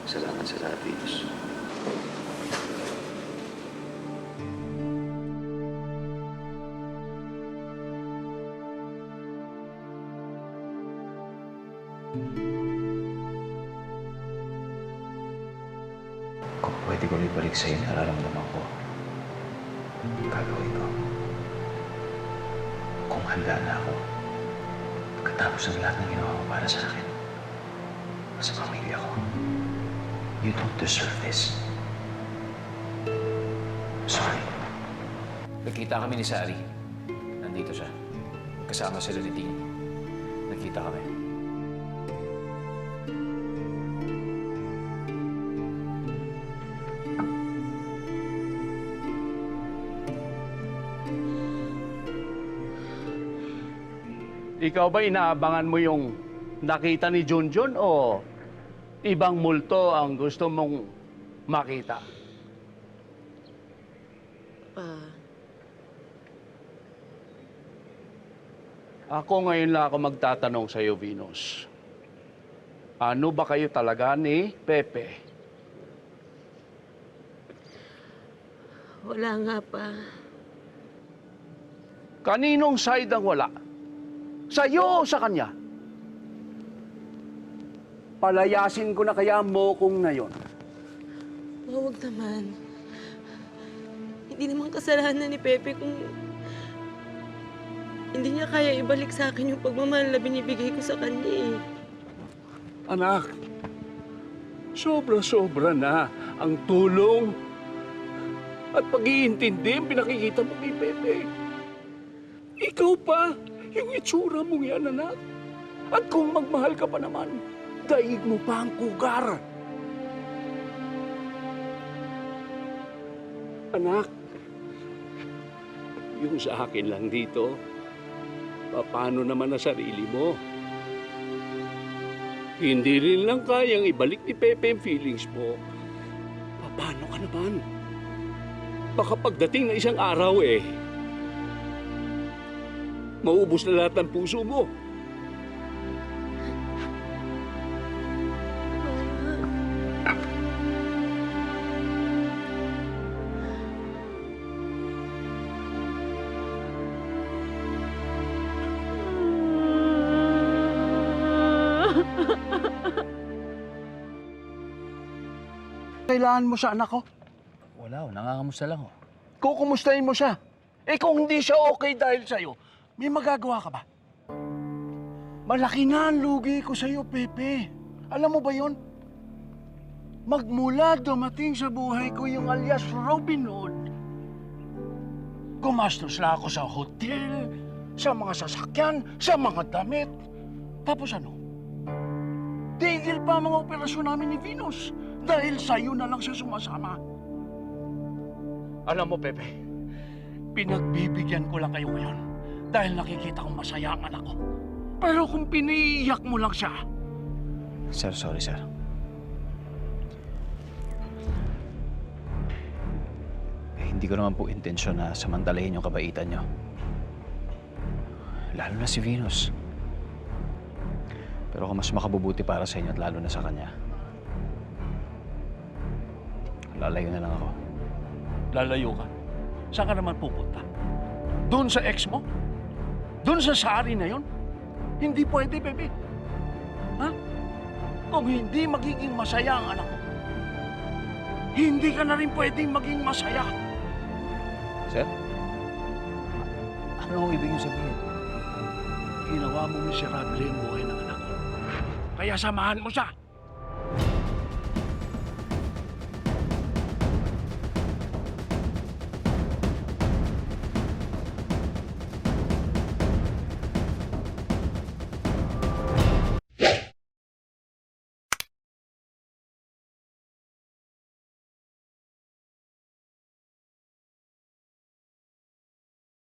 Salamat sa lahat, Venus. Kung pwede ko ibalik sa'yo yung nararamdaman ko, gagawin ko. Kung handa na ako, pagkatapos ng lahat ng ginawa mo para sa akin, sa pamilya ko, you don't deserve this. Sorry. Nagkita kami ni Sari. Nandito siya. Kasama sila ni Dean. Nagkita kami. Ikaw ba inaabangan mo yung nakita ni Junjun o ibang multo ang gusto mong makita? Ako ngayon lang ako magtatanong sa iyo, Venus. Ano ba kayo talaga ni Pepe? Wala nga pa. Kaninong side ang wala? Sa'yo o sa kanya? Palayasin ko na kaya mo kung ngayon. Huwag naman. Hindi naman kasalanan ni Pepe kung hindi niya kaya ibalik sa akin yung pagmamahal na binibigay ko sa kanya eh. Anak, sobra-sobra na ang tulong at pag-iintindi ang pinakikita mo kay Pepe. Ikaw pa, yung itsura mong yan, anak. At kung magmahal ka pa naman, daig mo pa ang kugar. Anak, yung sa akin lang dito, paano naman na sarili mo? Hindi rin lang kayang ibalik ni Pepe ang feelings mo. Paano ka naman? Baka pagdating na isang araw maubos na lahat ng puso mo. Kailangan mo siya, anak ko. Wala, nangangamusta lang. Kukumustahin mo siya. Kung hindi siya okay dahil sa'yo, may magagawa ka ba? Malaki na ang lugi ko sa'yo, Pepe. Alam mo ba yon? Magmula dumating sa buhay ko yung alias Robin Hood. Gumastos na ako sa hotel, sa mga sasakyan, sa mga damit. Tapos ano? Tigil pa ang mga operasyon namin ni Venus dahil sa'yo na lang siya sumasama. Alam mo, Pepe, pinagbibigyan ko lang kayo ngayon dahil nakikita kong masaya ang anak ko. Pero kung piniiyak mo lang siya... Sir, sorry, sir. Hindi ko naman po intensyon na samantalahin yung kabaitan nyo. Lalo na si Venus. Pero kung mas makabubuti para sa inyo at lalo na sa kanya, lalayo na lang ako. Lalayo ka? Saan ka naman pupunta? Doon sa ex mo? Doon sa Sari na yon? Hindi pwede, Pepe. Ha? Kung hindi magiging masaya ang anak ko, hindi ka na rin pwedeng maging masaya. Sir? Ano ang ibig niyo sabihin? Ginawa mo miserable ang buhay ng anak ko. Kaya samahan mo siya.